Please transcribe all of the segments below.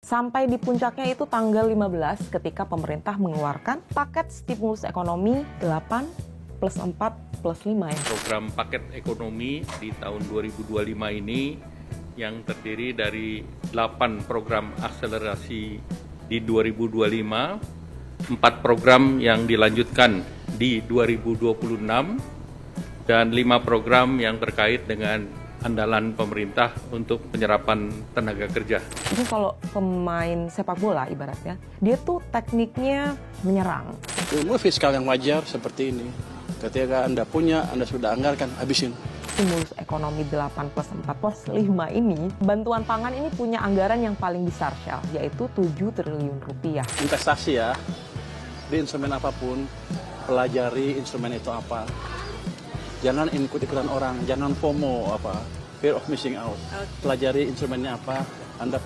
Sampai di puncaknya itu tanggal 15 ketika pemerintah mengeluarkan paket stimulus ekonomi 8 plus 4 plus 5 ya. Program paket ekonomi di tahun 2025 ini yang terdiri dari 8 program akselerasi di 2025, 4 program yang dilanjutkan di 2026, dan 5 program yang terkait dengan andalan pemerintah untuk penyerapan tenaga kerja. Itu kalau pemain sepak bola ibaratnya, dia tuh tekniknya menyerang. Ilmu fiskal yang wajar seperti ini. Ketika Anda punya, Anda sudah anggarkan, habisin. Stimulus ekonomi 8 plus 4 plus 5 ini, bantuan pangan ini punya anggaran yang paling besar, Shell, yaitu 7 triliun rupiah. Investasi ya, di instrumen apapun, pelajari instrumen itu apa. Jangan ikut-ikutan orang, jangan FOMO fear of missing out. Pelajari instrumennya apa,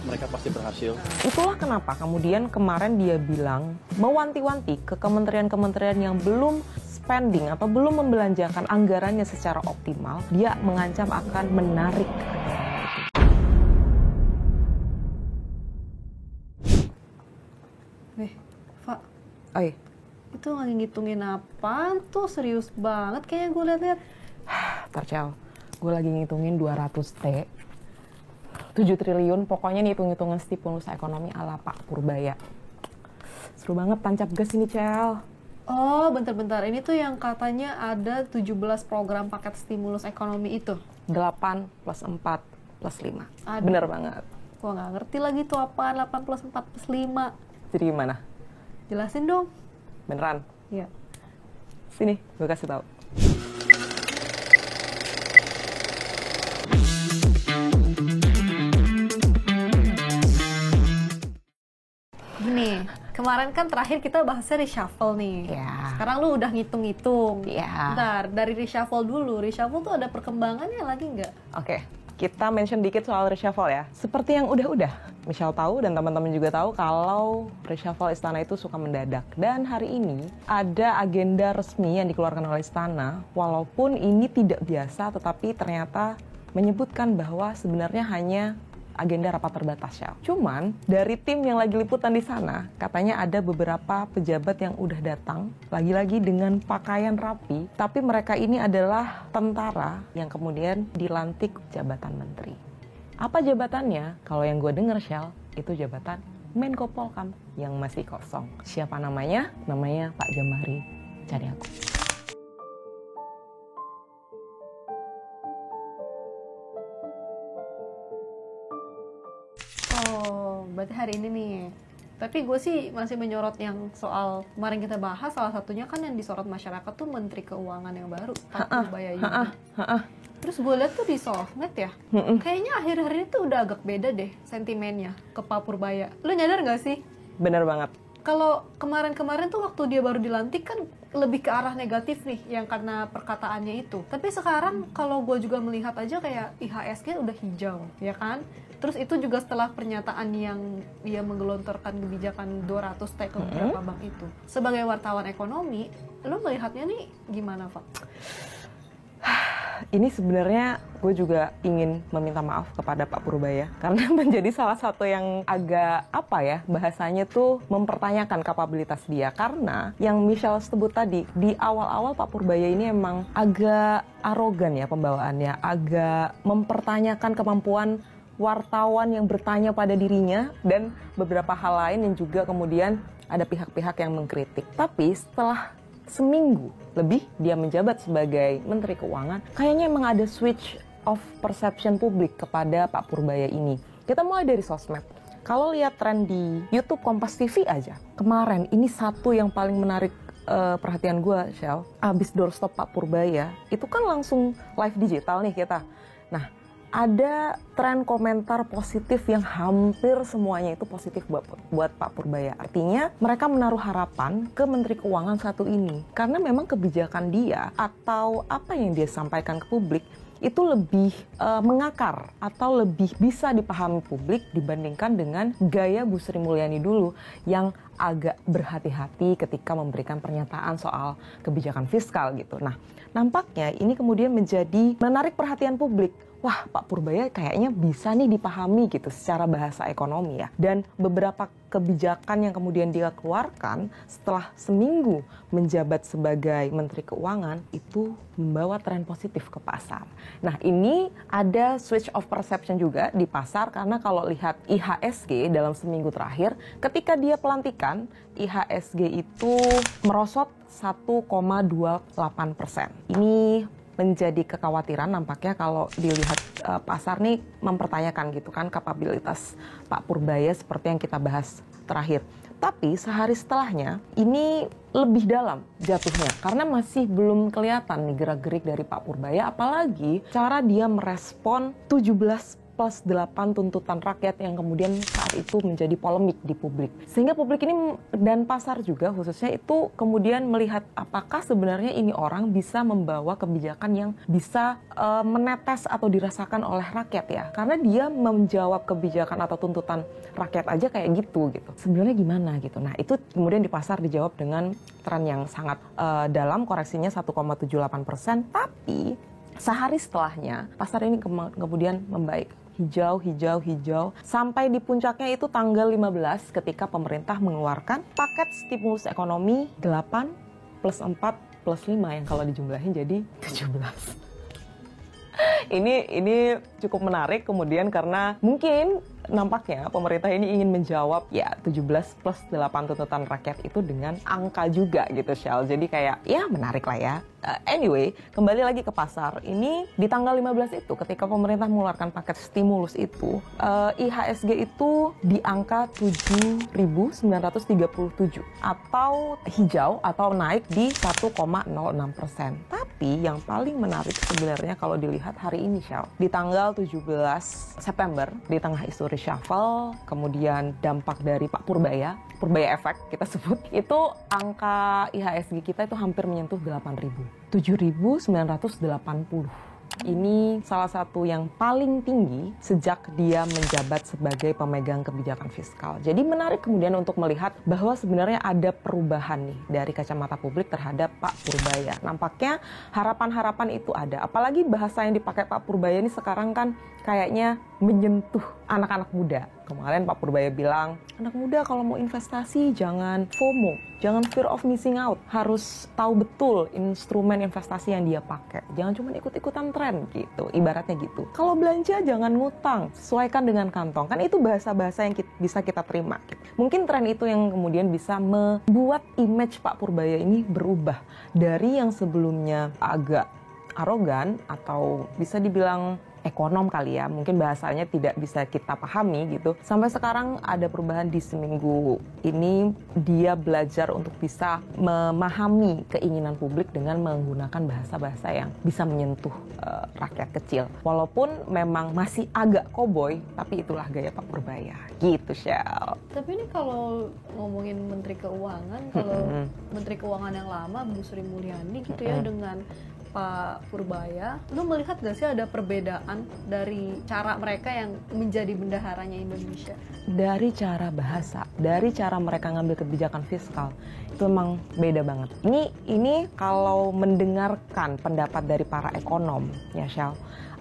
mereka pasti berhasil. Itulah kenapa kemudian kemarin dia bilang mewanti-wanti ke kementerian-kementerian yang belum spending atau belum membelanjakan anggarannya secara optimal, dia mengancam akan menarik anggaran itu. Pak. Oi. Itu lagi ngitungin apaan tuh? Serius banget kayaknya gue liat-liat. Tarcel, gue lagi ngitungin 200T 7 triliun, pokoknya nih hitung-hitungan stimulus ekonomi ala Pak Purbaya. Seru banget, tancap gas ini, Cel. Oh, bentar-bentar. Ini tuh yang katanya ada 17 program paket stimulus ekonomi itu. 8 plus 4 plus 5. Aduh. Bener banget. Gue nggak ngerti lagi tuh apaan 8 plus 4 plus 5. Jadi gimana? Jelasin dong. Beneran? Iya. Sini, gue kasih tahu. Gini, kemarin kan terakhir kita bahasnya reshuffle nih. Iya. Sekarang lu udah ngitung-ngitung. Iya. Bentar, dari reshuffle dulu. Reshuffle tuh ada perkembangannya lagi nggak? Oke, kita mention dikit soal reshuffle ya. Seperti yang udah-udah, Michelle tahu dan teman-teman juga tahu kalau reshuffle Istana itu suka mendadak. Dan hari ini ada agenda resmi yang dikeluarkan oleh Istana, walaupun ini tidak biasa, tetapi ternyata menyebutkan bahwa sebenarnya hanya agenda rapat terbatas ya. Cuman dari tim yang lagi liputan di sana, katanya ada beberapa pejabat yang udah datang, lagi-lagi dengan pakaian rapi, tapi mereka ini adalah tentara yang kemudian dilantik jabatan menteri. Apa jabatannya? Kalau yang gue denger, Shell, itu jabatan Menko Polkam yang masih kosong. Siapa namanya? Namanya Pak Jamahri Caniago. Oh, berarti hari ini nih. Tapi gue sih masih menyorot yang soal kemarin kita bahas, salah satunya kan yang disorot masyarakat tuh Menteri Keuangan yang baru, Pak Purbaya Yudi. Terus gue lihat tuh di sosmed ya, kayaknya akhir-akhir ini tuh udah agak beda deh sentimennya ke Pak Purbaya. Lu nyadar gak sih? Bener banget. Kalau kemarin-kemarin tuh waktu dia baru dilantik kan lebih ke arah negatif nih, yang karena perkataannya itu. Tapi sekarang kalau gue juga melihat aja kayak IHSG udah hijau, ya kan? Terus itu juga setelah pernyataan yang dia menggelontorkan kebijakan 200T ke beberapa bank itu. Sebagai wartawan ekonomi, lu melihatnya nih gimana, Pak? Ini sebenarnya gue juga ingin meminta maaf kepada Pak Purbaya karena menjadi salah satu yang agak bahasanya tuh mempertanyakan kapabilitas dia, karena yang Michelle sebut tadi di awal-awal Pak Purbaya ini emang agak arogan ya pembawaannya, agak mempertanyakan kemampuan wartawan yang bertanya pada dirinya dan beberapa hal lain yang juga kemudian ada pihak-pihak yang mengkritik. Tapi setelah seminggu lebih dia menjabat sebagai Menteri Keuangan, kayaknya emang ada switch of perception publik kepada Pak Purbaya ini. Kita mulai dari sosmed. Kalau lihat tren di YouTube Kompas TV aja, kemarin ini satu yang paling menarik perhatian gue, Shell. Abis doorstop Pak Purbaya, itu kan langsung live digital nih kita. Nah, ada tren komentar positif yang hampir semuanya itu positif buat Pak Purbaya. Artinya mereka menaruh harapan ke Menteri Keuangan satu ini. Karena memang kebijakan dia atau apa yang dia sampaikan ke publik itu lebih mengakar atau lebih bisa dipahami publik dibandingkan dengan gaya Bu Sri Mulyani dulu yang agak berhati-hati ketika memberikan pernyataan soal kebijakan fiskal gitu. Nah, nampaknya ini kemudian menjadi menarik perhatian publik. wah Pak Purbaya kayaknya bisa nih dipahami gitu secara bahasa ekonomi ya. Dan beberapa kebijakan yang kemudian dia keluarkan setelah seminggu menjabat sebagai Menteri Keuangan itu membawa tren positif ke pasar. Nah ini ada switch of perception juga di pasar karena kalau lihat IHSG dalam seminggu terakhir ketika dia pelantikan IHSG itu merosot 1,28%. Ini menjadi kekhawatiran nampaknya kalau dilihat pasar nih mempertanyakan gitu kan kapabilitas Pak Purbaya seperti yang kita bahas terakhir. Tapi sehari setelahnya ini lebih dalam jatuhnya karena masih belum kelihatan nih gerak-gerik dari Pak Purbaya, apalagi cara dia merespon 17+8 tuntutan rakyat yang kemudian saat itu menjadi polemik di publik. Sehingga publik ini dan pasar juga khususnya itu kemudian melihat apakah sebenarnya ini orang bisa membawa kebijakan yang bisa menetes atau dirasakan oleh rakyat ya. Karena dia menjawab kebijakan atau tuntutan rakyat aja kayak gitu. Sebenarnya gimana gitu. Nah itu kemudian di pasar dijawab dengan tren yang sangat dalam, koreksinya 1,78%. Tapi sehari setelahnya pasar ini kemudian membaik. Hijau sampai di puncaknya itu tanggal 15 ketika pemerintah mengeluarkan paket stimulus ekonomi 8 plus 4 plus 5 yang kalau dijumlahin jadi 17. Ini cukup menarik kemudian karena mungkin nampaknya pemerintah ini ingin menjawab ya 17+8 tuntutan rakyat itu dengan angka juga gitu Shell. Jadi kayak ya menarik lah ya. Anyway, kembali lagi ke pasar. Ini di tanggal 15 itu ketika pemerintah mengeluarkan paket stimulus itu, IHSG itu di angka 7.937 atau hijau atau naik di 1,06%. Tapi yang paling menarik sebenarnya kalau dilihat hari ini Shell, di tanggal 17 September di tengah isu reshuffle, kemudian dampak dari Pak Purbaya efek kita sebut, itu angka IHSG kita itu hampir menyentuh 8.000. 7.980. Ini salah satu yang paling tinggi sejak dia menjabat sebagai pemegang kebijakan fiskal. Jadi menarik kemudian untuk melihat bahwa sebenarnya ada perubahan nih dari kacamata publik terhadap Pak Purbaya. Nampaknya harapan-harapan itu ada. Apalagi bahasa yang dipakai Pak Purbaya ini sekarang kan kayaknya menyentuh anak-anak muda. Kemarin Pak Purbaya bilang, anak muda kalau mau investasi jangan FOMO, jangan fear of missing out. Harus tahu betul instrumen investasi yang dia pakai. Jangan cuma ikut-ikutan tren gitu, ibaratnya gitu. Kalau belanja jangan ngutang, sesuaikan dengan kantong. Kan itu bahasa-bahasa yang bisa kita terima. Mungkin tren itu yang kemudian bisa membuat image Pak Purbaya ini berubah. Dari yang sebelumnya agak arogan atau bisa dibilang ekonom kali ya, mungkin bahasanya tidak bisa kita pahami gitu. Sampai sekarang ada perubahan di seminggu ini, dia belajar untuk bisa memahami keinginan publik dengan menggunakan bahasa-bahasa yang bisa menyentuh rakyat kecil. Walaupun memang masih agak koboi, tapi itulah gaya Pak Purbaya. Gitu, Shell. Tapi ini kalau ngomongin Menteri Keuangan, kalau Menteri Keuangan yang lama, Bu Sri Mulyani gitu ya, dengan Pak Purbaya, lu melihat gak sih ada perbedaan dari cara mereka yang menjadi bendaharanya Indonesia? Dari cara bahasa, dari cara mereka ngambil kebijakan fiskal, itu memang beda banget. Ini kalau mendengarkan pendapat dari para ekonom, ya Shell,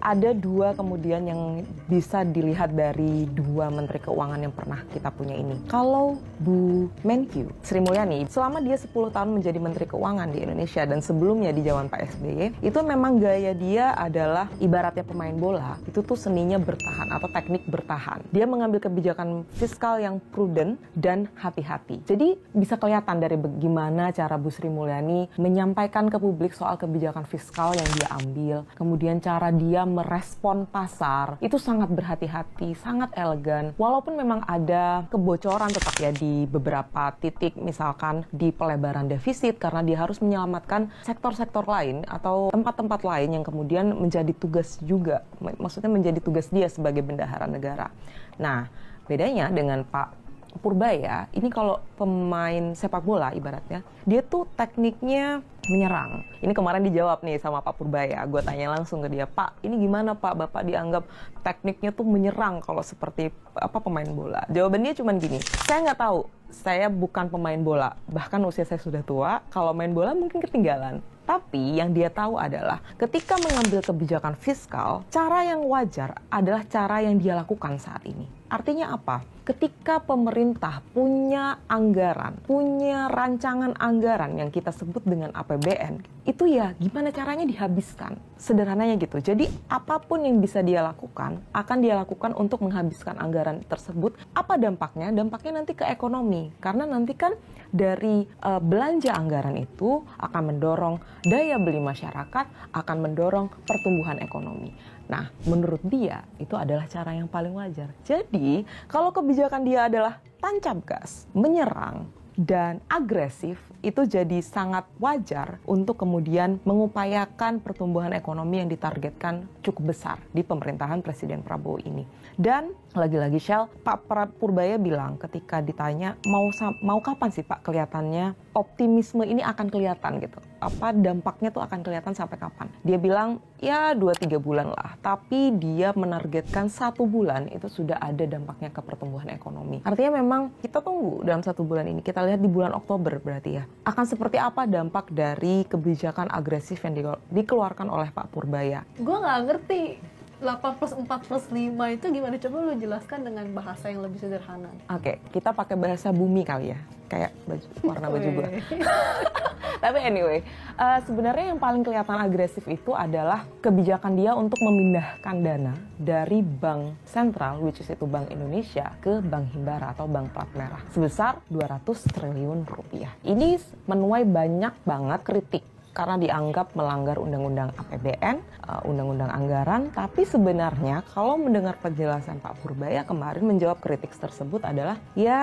ada dua kemudian yang bisa dilihat dari dua Menteri Keuangan yang pernah kita punya ini. Kalau Bu Menkyu, Sri Mulyani, selama dia 10 tahun menjadi Menteri Keuangan di Indonesia dan sebelumnya di zaman Pak SBY, itu memang gaya dia adalah ibaratnya pemain bola, itu tuh seninya bertahan atau teknik bertahan. Dia mengambil kebijakan fiskal yang prudent dan hati-hati. Jadi bisa kelihatan dari bagaimana cara Bu Sri Mulyani menyampaikan ke publik soal kebijakan fiskal yang dia ambil, kemudian cara dia merespon pasar itu sangat berhati-hati, sangat elegan. Walaupun memang ada kebocoran tetap ya di beberapa titik, misalkan di pelebaran defisit karena dia harus menyelamatkan sektor-sektor lain atau tempat-tempat lain yang kemudian menjadi tugas juga, maksudnya menjadi tugas dia sebagai bendahara negara. Nah, bedanya dengan Pak Purbaya, ini kalau pemain sepak bola ibaratnya, dia tuh tekniknya menyerang. Ini kemarin dijawab nih sama Pak Purbaya, gue tanya langsung ke dia, Pak, ini gimana Pak, Bapak dianggap tekniknya tuh menyerang kalau seperti pemain bola? Jawaban dia cuma gini, saya nggak tahu, saya bukan pemain bola, bahkan usia saya sudah tua, kalau main bola mungkin ketinggalan. Tapi yang dia tahu adalah ketika mengambil kebijakan fiskal, cara yang wajar adalah cara yang dia lakukan saat ini. Artinya apa? Ketika pemerintah punya anggaran, punya rancangan anggaran yang kita sebut dengan APBN, itu ya gimana caranya dihabiskan. Sederhananya gitu. Jadi apapun yang bisa dia lakukan, akan dia lakukan untuk menghabiskan anggaran tersebut. Apa dampaknya? Dampaknya nanti ke ekonomi. Karena nanti kan dari belanja anggaran itu akan mendorong daya beli masyarakat, akan mendorong pertumbuhan ekonomi. Nah, menurut dia itu adalah cara yang paling wajar. Jadi, kalau kebijakan dia adalah tancap gas, menyerang, dan agresif, itu jadi sangat wajar untuk kemudian mengupayakan pertumbuhan ekonomi yang ditargetkan cukup besar di pemerintahan Presiden Prabowo ini. Dan lagi-lagi Shell, Pak Purbaya bilang ketika ditanya mau kapan sih Pak kelihatannya optimisme ini akan kelihatan gitu. Apa dampaknya tuh akan kelihatan sampai kapan? Dia bilang ya 2-3 bulan lah, tapi dia menargetkan 1 bulan itu sudah ada dampaknya ke pertumbuhan ekonomi. Artinya memang kita tunggu dalam 1 bulan ini, kita lihat di bulan Oktober berarti ya, akan seperti apa dampak dari kebijakan agresif yang dikeluarkan oleh Pak Purbaya. Gue nggak ngerti 8+4+5 itu gimana, coba lu jelaskan dengan bahasa yang lebih sederhana. Oke, kita pakai bahasa bumi kali ya, kayak warna baju gue. Tapi anyway, sebenarnya yang paling kelihatan agresif itu adalah kebijakan dia untuk memindahkan dana dari bank sentral, which is itu Bank Indonesia, ke Bank Himbara atau Bank Plat Merah sebesar 200 triliun rupiah. Ini menuai banyak banget kritik karena dianggap melanggar undang-undang APBN, undang-undang anggaran. Tapi sebenarnya kalau mendengar penjelasan Pak Purbaya kemarin menjawab kritik tersebut adalah ya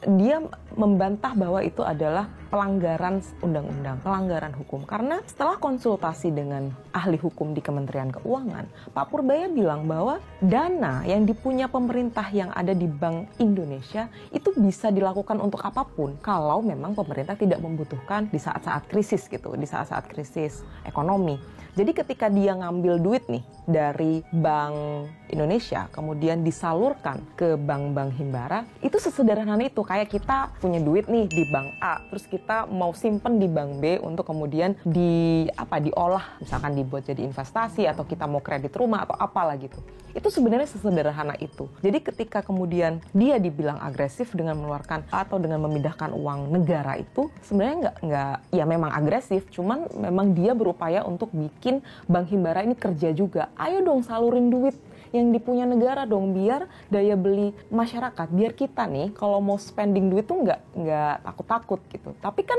dia membantah bahwa itu adalah pelanggaran undang-undang, pelanggaran hukum. Karena setelah konsultasi dengan ahli hukum di Kementerian Keuangan, Pak Purbaya bilang bahwa dana yang dipunya pemerintah yang ada di Bank Indonesia itu bisa dilakukan untuk apapun kalau memang pemerintah tidak membutuhkan di saat-saat krisis gitu, di saat-saat krisis ekonomi. Jadi ketika dia ngambil duit nih dari Bank Indonesia, kemudian disalurkan ke bank-bank Himbara, itu sesederhana itu. Kayak kita punya duit nih di Bank A, terus kita mau simpen di Bank B untuk kemudian diolah, misalkan dibuat jadi investasi, atau kita mau kredit rumah atau apalah gitu. Itu sebenarnya sesederhana itu. Jadi ketika kemudian dia dibilang agresif dengan mengeluarkan atau dengan memindahkan uang negara itu, sebenarnya nggak ya memang agresif, cuman memang dia berupaya untuk bikin Bank Himbara ini kerja juga. Ayo dong salurin duit yang dipunya negara dong, biar daya beli masyarakat, biar kita nih kalau mau spending duit tuh nggak takut-takut gitu. Tapi kan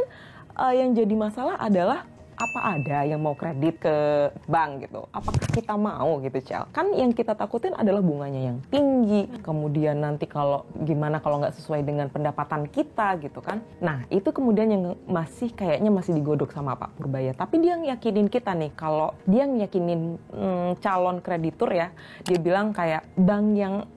yang jadi masalah adalah apa ada yang mau kredit ke bank gitu? Apakah kita mau gitu, Cel? Kan yang kita takutin adalah bunganya yang tinggi, kemudian nanti gimana kalau nggak sesuai dengan pendapatan kita gitu kan? Nah, itu kemudian yang kayaknya masih digodok sama Pak Purbaya. Tapi dia ngiyakinin kita nih, kalau dia ngiyakinin calon kreditur ya, dia bilang kayak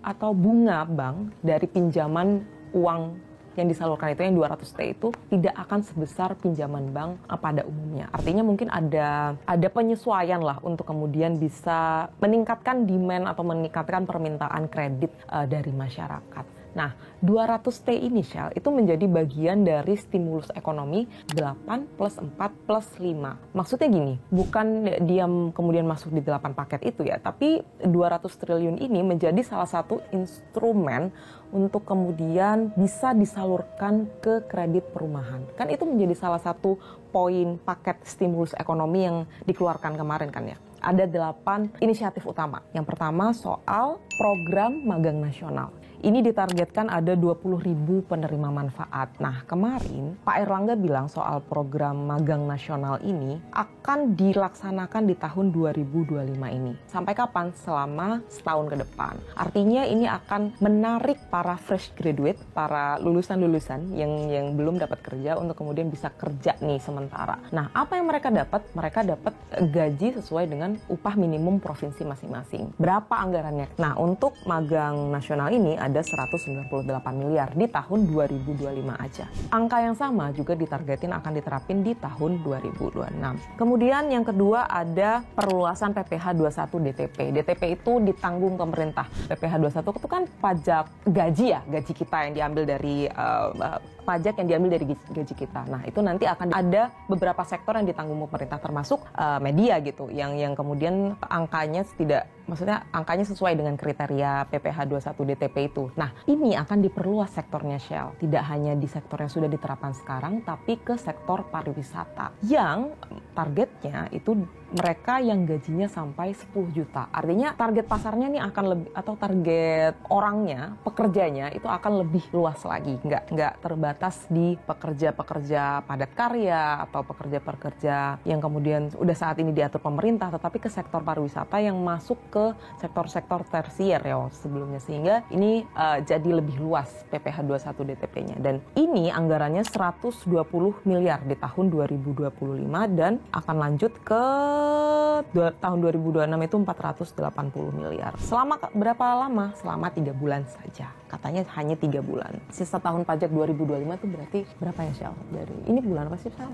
atau bunga bank dari pinjaman uang yang disalurkan itu yang 200T itu tidak akan sebesar pinjaman bank pada umumnya. Artinya mungkin ada penyesuaian lah untuk kemudian bisa meningkatkan demand atau meningkatkan permintaan kredit dari masyarakat. Nah, 200T ini, Shell, itu menjadi bagian dari stimulus ekonomi 8+4+5. Maksudnya gini, bukan dia kemudian masuk di 8 paket itu ya, tapi 200 triliun ini menjadi salah satu instrumen untuk kemudian bisa disalurkan ke kredit perumahan. Kan itu menjadi salah satu poin paket stimulus ekonomi yang dikeluarkan kemarin kan ya. Ada 8 inisiatif utama. Yang pertama soal program magang nasional. Ini ditargetkan ada 20.000 penerima manfaat. Nah, kemarin Pak Erlangga bilang soal program magang nasional ini akan dilaksanakan di tahun 2025 ini. Sampai kapan? Selama setahun ke depan. Artinya ini akan menarik para fresh graduate, para lulusan-lulusan yang belum dapat kerja untuk kemudian bisa kerja nih sementara. Nah, apa yang mereka dapat? Mereka dapat gaji sesuai dengan upah minimum provinsi masing-masing. Berapa anggarannya? Nah, untuk magang nasional ini ada ada 198 miliar di tahun 2025 aja. Angka yang sama juga ditargetin akan diterapin di tahun 2026. Kemudian yang kedua ada perluasan PPh 21 DTP. DTP itu ditanggung pemerintah. PPh 21 itu kan pajak gaji ya, gaji kita yang diambil dari pajak yang diambil dari gaji kita. Nah, itu nanti akan ada beberapa sektor yang ditanggung pemerintah termasuk media gitu yang kemudian angkanya angkanya sesuai dengan kriteria PPh 21 DTP itu. Nah, ini akan diperluas sektornya Shell. Tidak hanya di sektor yang sudah diterapkan sekarang, tapi ke sektor pariwisata. Yang targetnya itu mereka yang gajinya sampai 10 juta. Artinya target pasarnya nih akan lebih, atau target orangnya, pekerjanya itu akan lebih luas lagi. Nggak terbatas di pekerja-pekerja padat karya atau pekerja-pekerja yang kemudian udah saat ini diatur pemerintah, tetapi ke sektor pariwisata yang masuk ke sektor-sektor tersier ya sebelumnya. Sehingga ini jadi lebih luas PPh 21 DTP-nya. Dan ini anggarannya 120 miliar di tahun 2025 dan akan lanjut ke tahun 2026 itu 480 miliar. Selama berapa lama? Selama 3 bulan saja. Katanya hanya 3 bulan. Sisa tahun pajak 2025 itu berarti berapa ya Shell? Dari ini bulan apa sih Shell?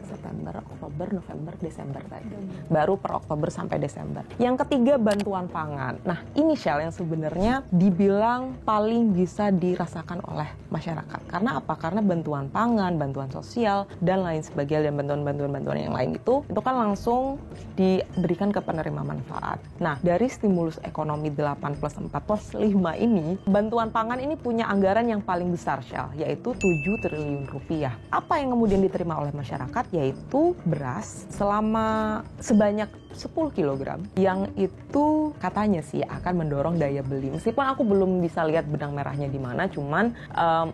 September, Oktober, November, Desember tadi. Baru per Oktober sampai Desember. Yang ketiga bantuan pangan. Nah, ini Shell yang sebenarnya dibilang paling bisa dirasakan oleh masyarakat. Karena apa? Karena bantuan pangan, bantuan sosial dan lain sebagainya dan bantuan yang lain itu kan langsung diberikan ke penerima manfaat. Nah, dari stimulus ekonomi 8+4+5 ini, bantuan pangan ini punya anggaran yang paling besar Shell, yaitu 7 triliun rupiah. Apa yang kemudian diterima oleh masyarakat? Yaitu beras sebanyak 10 kg yang itu katanya sih akan mendorong daya beli. Meskipun aku belum bisa lihat benang merahnya di mana, cuman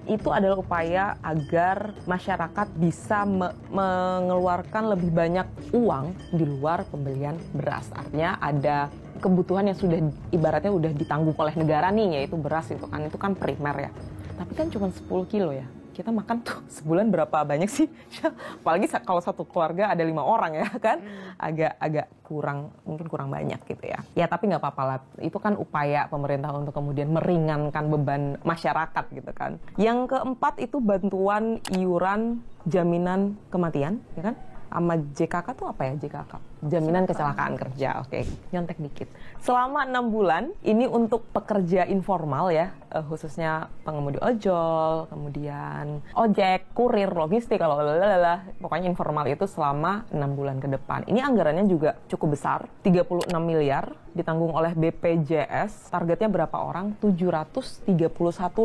itu adalah upaya agar masyarakat bisa mengeluarkan lebih banyak uang di luar pembelian beras. Artinya ada kebutuhan yang sudah ibaratnya udah ditanggung oleh negara nih, yaitu beras itu kan primer ya. Tapi kan cuma 10 kilo ya. Kita makan tuh sebulan berapa banyak sih? Apalagi kalau satu keluarga ada 5 orang ya kan, agak mungkin kurang banyak gitu ya. Ya tapi nggak apa-apa lah, itu kan upaya pemerintah untuk kemudian meringankan beban masyarakat gitu kan. Yang keempat itu bantuan iuran jaminan kematian, ya kan? Sama JKK tuh apa ya JKK? Jaminan kecelakaan kerja, oke. Nyontek dikit. Selama 6 bulan, ini untuk pekerja informal ya, khususnya pengemudi ojol, kemudian ojek, kurir, logistik, pokoknya informal itu selama 6 bulan ke depan. Ini anggarannya juga cukup besar, 36 miliar, ditanggung oleh BPJS. Targetnya berapa orang? 731.361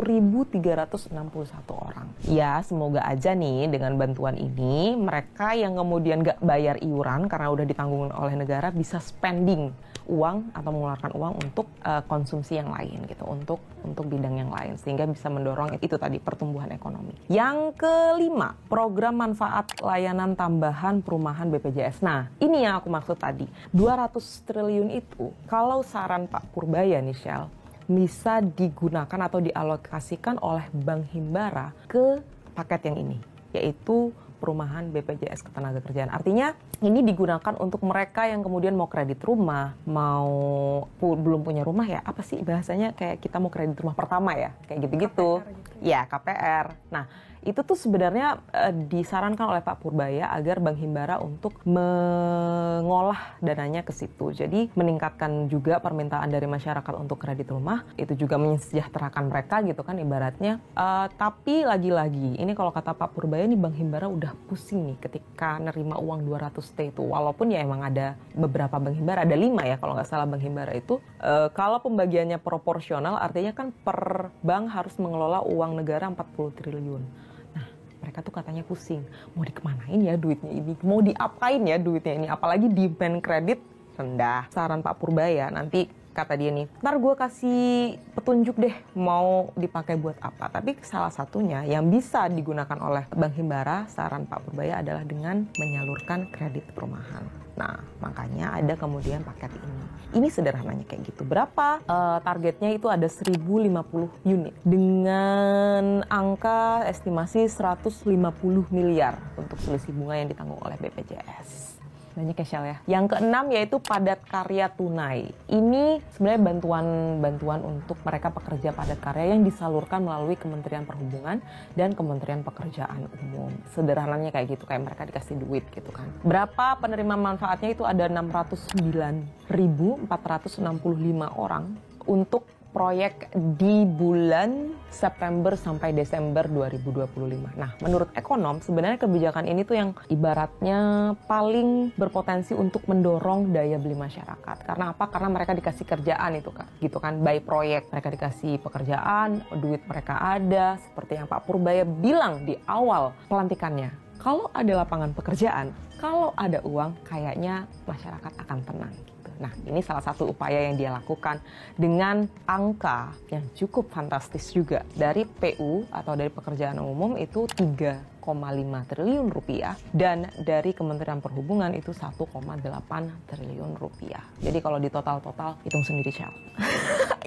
orang. Ya, semoga aja nih dengan bantuan ini, mereka yang kemudian nggak bayar iuran karena udah ditanggung oleh negara bisa spending uang atau mengeluarkan uang untuk konsumsi yang lain gitu, untuk bidang yang lain, sehingga bisa mendorong itu tadi pertumbuhan ekonomi. Yang kelima, program manfaat layanan tambahan perumahan BPJS. Nah, ini yang aku maksud tadi. 200 triliun itu kalau saran Pak Purbaya nih Shell, bisa digunakan atau dialokasikan oleh Bank Himbara ke paket yang ini, yaitu perumahan BPJS Ketenagakerjaan. Artinya ini digunakan untuk mereka yang kemudian mau kredit rumah, belum punya rumah ya, apa sih bahasanya, kayak kita mau kredit rumah pertama ya, kayak gitu-gitu. Ya, KPR. Nah, itu tuh sebenarnya disarankan oleh Pak Purbaya agar Bank Himbara untuk mengolah dananya ke situ. Jadi meningkatkan juga permintaan dari masyarakat untuk kredit rumah, itu juga mensejahterakan mereka gitu kan ibaratnya. Tapi lagi-lagi, ini kalau kata Pak Purbaya nih, Bank Himbara udah pusing nih ketika nerima uang 200T itu. Walaupun ya emang ada beberapa Bank Himbara, ada 5 ya kalau nggak salah Bank Himbara itu. Kalau pembagiannya proporsional, artinya kan per bank harus mengelola uang negara 40 triliun. Mereka tuh katanya pusing, mau dikemanain ya duitnya ini, mau diapain ya duitnya ini, apalagi demand kredit rendah. Saran Pak Purbaya, nanti kata dia nih, ntar gue kasih petunjuk deh mau dipakai buat apa. Tapi salah satunya yang bisa digunakan oleh Bank Himbara, saran Pak Purbaya adalah dengan menyalurkan kredit perumahan. Nah, makanya ada kemudian paket ini. Ini sederhananya kayak gitu. Berapa? Targetnya itu ada 1050 unit. Dengan angka estimasi 150 miliar untuk selisih bunga yang ditanggung oleh BPJS. Banyak ya, Shell ya. Yang keenam yaitu padat karya tunai. Ini sebenarnya bantuan untuk mereka pekerja padat karya yang disalurkan melalui Kementerian Perhubungan dan Kementerian Pekerjaan Umum. Sederhananya kayak gitu, kayak mereka dikasih duit gitu kan. Berapa penerima manfaatnya itu ada 609.465 orang untuk proyek di bulan September sampai Desember 2025. Nah, menurut ekonom, sebenarnya kebijakan ini tuh yang ibaratnya paling berpotensi untuk mendorong daya beli masyarakat. Karena apa? Karena mereka dikasih kerjaan itu kan, gitu kan, by proyek. Mereka dikasih pekerjaan, duit mereka ada, seperti yang Pak Purbaya bilang di awal pelantikannya. Kalau ada lapangan pekerjaan, kalau ada uang, kayaknya masyarakat akan tenang. Nah, ini salah satu upaya yang dia lakukan dengan angka yang cukup fantastis juga. Dari PU atau dari pekerjaan umum itu 3,5 triliun rupiah dan dari Kementerian Perhubungan itu 1,8 triliun rupiah. Jadi kalau di total hitung sendiri, Shell.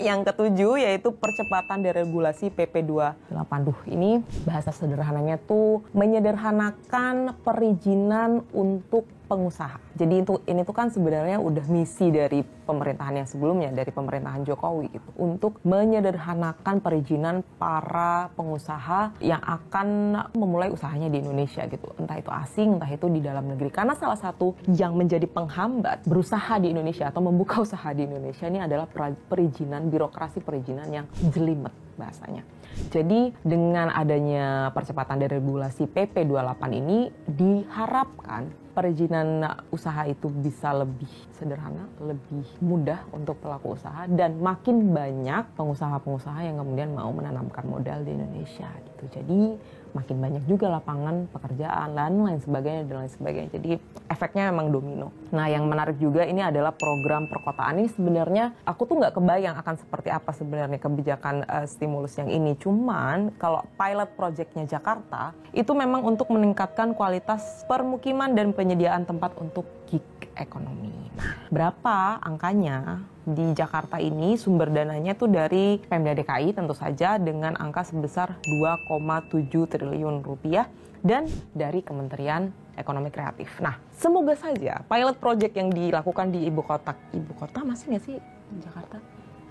Yang ketujuh yaitu percepatan deregulasi PP 28. Ini bahasa sederhananya tuh menyederhanakan perizinan untuk pengusaha. Jadi ini tuh kan sebenarnya udah misi dari pemerintahan yang sebelumnya, dari pemerintahan Jokowi gitu, untuk menyederhanakan perizinan para pengusaha yang akan memulai usahanya di Indonesia gitu. Entah itu asing, entah itu di dalam negeri. Karena salah satu yang menjadi penghambat berusaha di Indonesia atau membuka usaha di Indonesia ini adalah perizinan, birokrasi perizinan yang jelimet bahasanya. Jadi dengan adanya percepatan deregulasi PP 28 ini diharapkan perizinan usaha itu bisa lebih sederhana, lebih mudah untuk pelaku usaha dan makin banyak pengusaha-pengusaha yang kemudian mau menanamkan modal di Indonesia gitu. Jadi makin banyak juga lapangan pekerjaan dan lain sebagainya. Jadi efeknya memang domino. Nah, yang menarik juga ini adalah program perkotaan. Ini sebenarnya aku tuh nggak kebayang akan seperti apa sebenarnya kebijakan stimulus yang ini. Cuman kalau pilot projectnya Jakarta itu memang untuk meningkatkan kualitas permukiman dan penyediaan tempat untuk gig ekonomi. Nah, berapa angkanya? Di Jakarta ini sumber dananya tuh dari Pemda DKI tentu saja dengan angka sebesar 2,7 triliun rupiah dan dari Kementerian Ekonomi Kreatif. Nah, semoga saja pilot project yang dilakukan di ibu kota masih nggak sih Jakarta?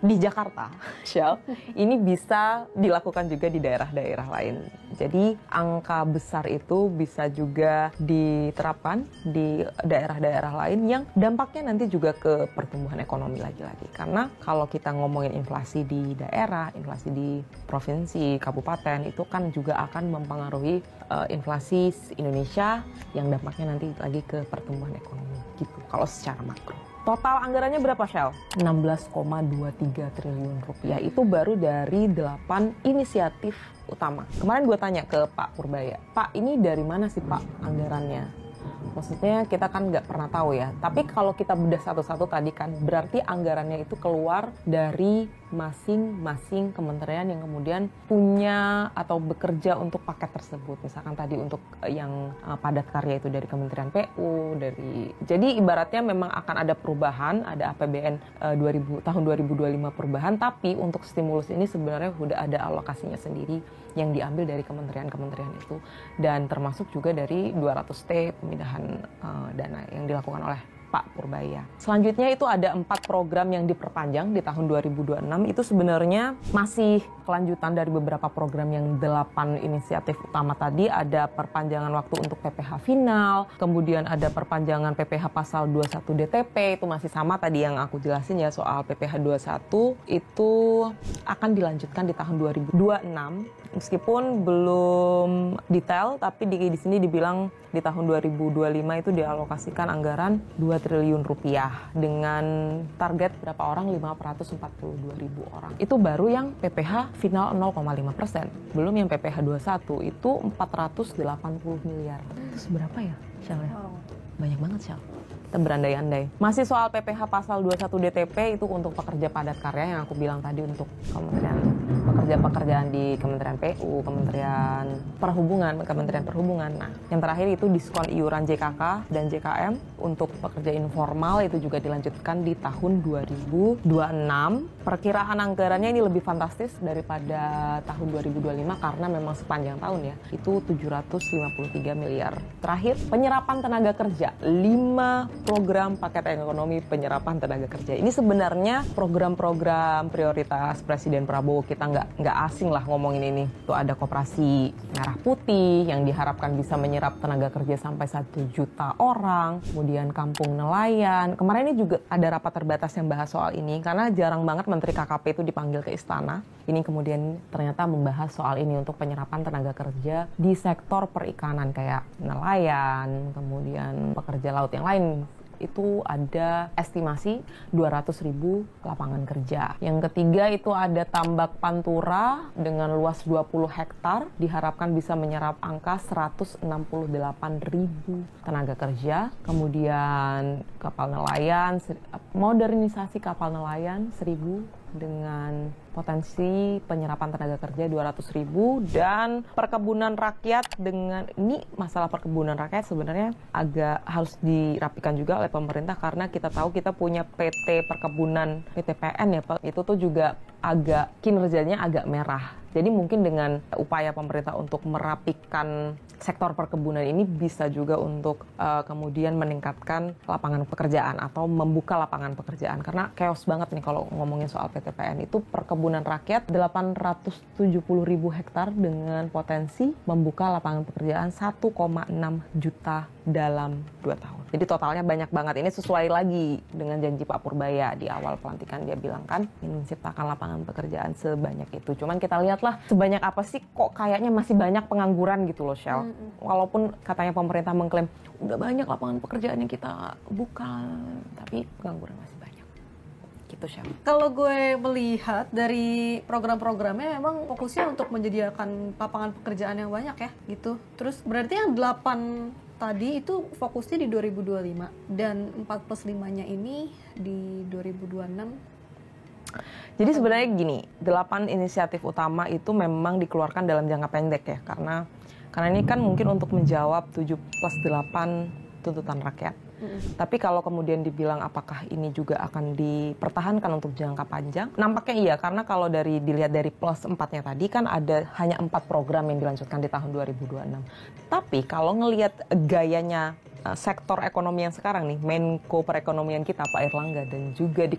Di Jakarta, Shell, ini bisa dilakukan juga di daerah-daerah lain. Jadi angka besar itu bisa juga diterapkan di daerah-daerah lain yang dampaknya nanti juga ke pertumbuhan ekonomi lagi-lagi. Karena kalau kita ngomongin inflasi di daerah, inflasi di provinsi, kabupaten, itu kan juga akan mempengaruhi inflasi Indonesia yang dampaknya nanti lagi ke pertumbuhan ekonomi gitu, kalau secara makro. Total anggarannya berapa, Shell? 16,23 triliun rupiah. Itu baru dari 8 inisiatif utama. Kemarin gue tanya ke Pak Purbaya, Pak, ini dari mana sih Pak anggarannya? Maksudnya kita kan nggak pernah tahu ya. Tapi kalau kita bedah satu-satu tadi kan, berarti anggarannya itu keluar dari masing-masing kementerian yang kemudian punya atau bekerja untuk paket tersebut. Misalkan tadi untuk yang padat karya itu dari Kementerian PU, jadi ibaratnya memang akan ada perubahan, ada APBN tahun 2025 perubahan, tapi untuk stimulus ini sebenarnya sudah ada alokasinya sendiri yang diambil dari kementerian-kementerian itu dan termasuk juga dari 200T pemindahan dana yang dilakukan oleh Pak Purbaya. Selanjutnya itu ada 4 program yang diperpanjang di tahun 2026. Itu sebenarnya masih kelanjutan dari beberapa program yang 8 inisiatif utama tadi. Ada perpanjangan waktu untuk PPh final, kemudian ada perpanjangan PPh pasal 21 DTP, itu masih sama tadi yang aku jelasin ya soal PPh 21, itu akan dilanjutkan di tahun 2026. Meskipun belum detail, tapi di sini dibilang di tahun 2025 itu dialokasikan anggaran 2 triliun rupiah dengan target berapa orang? 542.000 orang. Itu baru yang PPh final 0,5%. Belum yang PPh 21 itu 480 miliar. Itu seberapa ya, Shell? Banyak banget, Shell. kita berandai-andai. Masih soal PPh pasal 21 DTP itu untuk pekerja padat karya yang aku bilang tadi untuk pekerjaan di Kementerian PU, Kementerian Perhubungan. Nah, yang terakhir itu diskon iuran JKK dan JKM untuk pekerja informal itu juga dilanjutkan di tahun 2026. Perkiraan anggarannya ini lebih fantastis daripada tahun 2025 karena memang sepanjang tahun ya. Itu 753 miliar. Terakhir, penyerapan tenaga kerja. 5 program paket ekonomi penyerapan tenaga kerja. Ini sebenarnya program-program prioritas Presiden Prabowo. Kita nggak asing lah ngomongin ini. Tuh ada Koperasi Merah Putih yang diharapkan bisa menyerap tenaga kerja sampai 1 juta orang. Kemudian Kampung Nelayan. Kemarin ini juga ada rapat terbatas yang bahas soal ini karena jarang banget Menteri KKP itu dipanggil ke istana. Ini kemudian ternyata membahas soal ini untuk penyerapan tenaga kerja di sektor perikanan kayak nelayan, kemudian pekerja laut yang lain. Itu ada estimasi 200.000 lapangan kerja. Yang ketiga itu ada Tambak Pantura dengan luas 20 hektar diharapkan bisa menyerap angka 168.000 tenaga kerja. Kemudian kapal nelayan, modernisasi kapal nelayan 1.000 dengan potensi penyerapan tenaga kerja 200.000 dan perkebunan rakyat dengan ini masalah perkebunan rakyat sebenarnya agak harus dirapikan juga oleh pemerintah karena kita tahu kita punya PT Perkebunan PTPN ya Pak, itu tuh juga agak kinerjanya agak merah. Jadi mungkin dengan upaya pemerintah untuk merapikan sektor perkebunan ini bisa juga untuk kemudian meningkatkan lapangan pekerjaan atau membuka lapangan pekerjaan. Karena chaos banget nih kalau ngomongin soal PTPN itu perkebunan rakyat 870.000 hektar dengan potensi membuka lapangan pekerjaan 1,6 juta dalam 2 tahun. Jadi totalnya banyak banget. Ini sesuai lagi dengan janji Pak Purbaya di awal pelantikan dia bilang kan ingin menciptakan lapangan pekerjaan sebanyak itu. Cuman kita lihatlah sebanyak apa sih kok kayaknya masih banyak pengangguran gitu loh Shell. Walaupun katanya pemerintah mengklaim udah banyak lapangan pekerjaan yang kita buka, tapi pengangguran masih banyak. Gitu Shell. Kalau gue melihat dari program-programnya memang fokusnya untuk menyediakan lapangan pekerjaan yang banyak ya gitu. Terus berarti yang 8 tadi itu fokusnya di 2025 dan 4+5-nya ini di 2026. Jadi sebenarnya gini, 8 inisiatif utama itu memang dikeluarkan dalam jangka pendek ya, karena ini kan mungkin untuk menjawab 7+8 tuntutan rakyat. Tapi kalau kemudian dibilang apakah ini juga akan dipertahankan untuk jangka panjang, nampaknya iya, karena kalau dilihat dari +4-nya tadi kan ada hanya 4 program yang dilanjutkan di tahun 2026. Tapi kalau ngelihat gayanya sektor ekonomi yang sekarang nih, Menko Perekonomian kita Pak Airlangga dan juga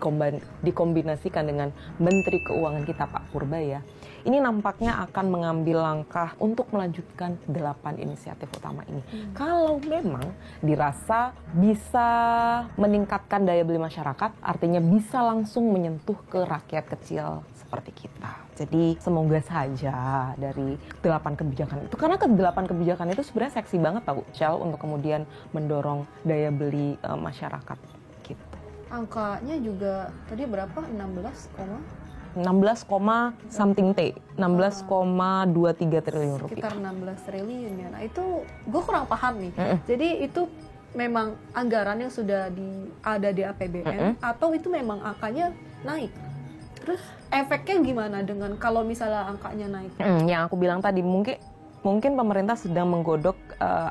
dikombinasikan dengan Menteri Keuangan kita Pak Purbaya, ini nampaknya akan mengambil langkah untuk melanjutkan 8 inisiatif utama ini. Kalau memang dirasa bisa meningkatkan daya beli masyarakat, artinya bisa langsung menyentuh ke rakyat kecil seperti kita. Jadi semoga saja dari 8 kebijakan itu, karena ke-8 kebijakan itu sebenarnya seksi banget tau Shell untuk kemudian mendorong daya beli masyarakat gitu. Angkanya juga tadi berapa? 16, something T, 16,23 triliun rupiah. Sekitar 16 triliun ya. Nah itu gue kurang paham nih. Jadi itu memang anggaran yang sudah ada di APBN atau itu memang angkanya naik? Terus efeknya gimana dengan kalau misalnya angkanya naik? Yang aku bilang tadi mungkin pemerintah sedang menggodok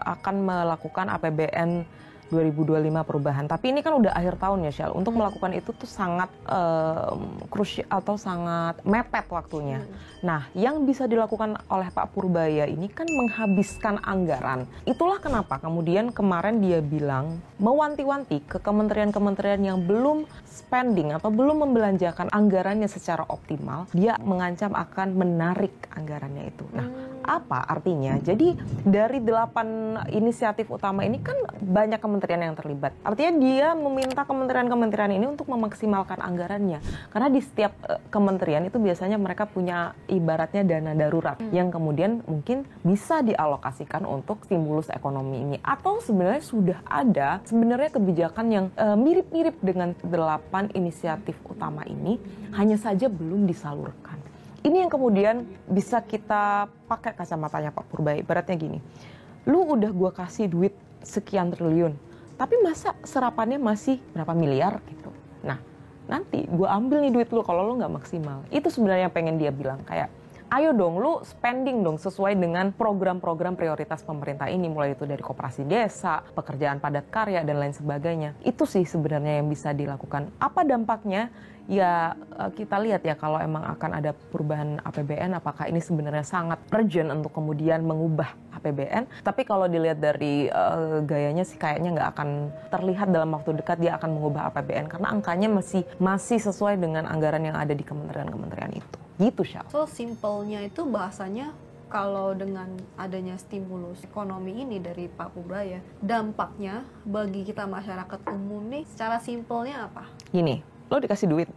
akan melakukan APBN 2025 perubahan. Tapi ini kan udah akhir tahun ya Shell. Untuk melakukan itu tuh sangat krusial atau sangat mepet waktunya. Nah, yang bisa dilakukan oleh Pak Purbaya ini kan menghabiskan anggaran. Itulah kenapa kemudian kemarin dia bilang mewanti-wanti ke kementerian-kementerian yang belum spending atau belum membelanjakan anggarannya secara optimal, dia mengancam akan menarik anggarannya itu. Nah, apa artinya? Jadi dari 8 inisiatif utama ini kan banyak kementerian yang terlibat. Artinya dia meminta kementerian-kementerian ini untuk memaksimalkan anggarannya. Karena di setiap kementerian itu biasanya mereka punya ibaratnya dana darurat yang kemudian mungkin bisa dialokasikan untuk stimulus ekonomi ini. Atau sebenarnya sudah ada sebenarnya kebijakan yang mirip-mirip dengan 8 inisiatif utama ini, hanya saja belum disalurkan. Ini yang kemudian bisa kita pakai kacamatanya Pak Purbaya. Ibaratnya gini, lu udah gua kasih duit sekian triliun, Tapi masa serapannya masih berapa miliar gitu. Nah, nanti gue ambil nih duit lu kalau lu nggak maksimal. Itu sebenarnya pengen dia bilang kayak, ayo dong lu spending dong sesuai dengan program-program prioritas pemerintah ini, mulai itu dari koperasi desa, pekerjaan padat karya, dan lain sebagainya. Itu sih sebenarnya yang bisa dilakukan. Apa dampaknya? Ya kita lihat ya kalau emang akan ada perubahan APBN, apakah ini sebenarnya sangat urgent untuk kemudian mengubah APBN. Tapi kalau dilihat dari gayanya sih kayaknya nggak akan terlihat dalam waktu dekat dia akan mengubah APBN, karena angkanya masih sesuai dengan anggaran yang ada di kementerian-kementerian itu. Gitu, Syah. So, simpelnya itu bahasanya kalau dengan adanya stimulus ekonomi ini dari Pak Purbaya, dampaknya bagi kita masyarakat umum nih secara simpelnya apa? Gini, lo dikasih duit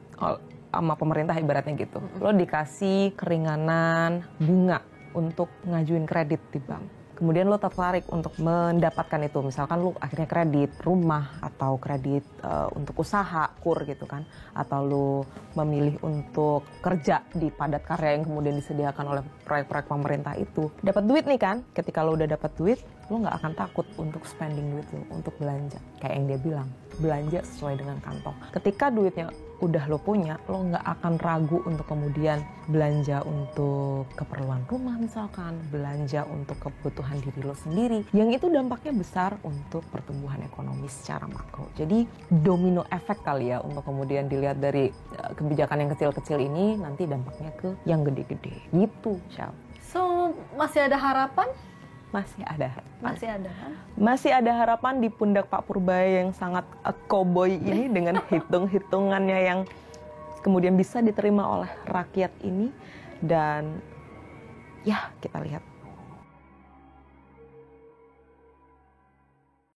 sama pemerintah ibaratnya gitu. Lo dikasih keringanan bunga untuk ngajuin kredit di bank. Kemudian lo tertarik untuk mendapatkan itu, misalkan lo akhirnya kredit rumah atau kredit untuk usaha, kur gitu kan, atau lo memilih untuk kerja di padat karya yang kemudian disediakan oleh proyek-proyek pemerintah itu. Dapat duit nih kan, ketika lo udah dapat duit, lo nggak akan takut untuk spending duit lo, untuk belanja. Kayak yang dia bilang, belanja sesuai dengan kantong. Ketika duitnya udah lo punya, lo nggak akan ragu untuk kemudian belanja untuk keperluan rumah misalkan, belanja untuk kebutuhan diri lo sendiri, yang itu dampaknya besar untuk pertumbuhan ekonomi secara makro. Jadi domino efek kali ya untuk kemudian dilihat dari kebijakan yang kecil-kecil ini, nanti dampaknya ke yang gede-gede gitu, Syal. So, masih ada harapan? Masih ada harapan. Masih ada kan? Masih ada harapan di pundak Pak Purbaya yang sangat cowboy ini dengan hitung-hitungannya yang kemudian bisa diterima oleh rakyat ini. Dan ya kita lihat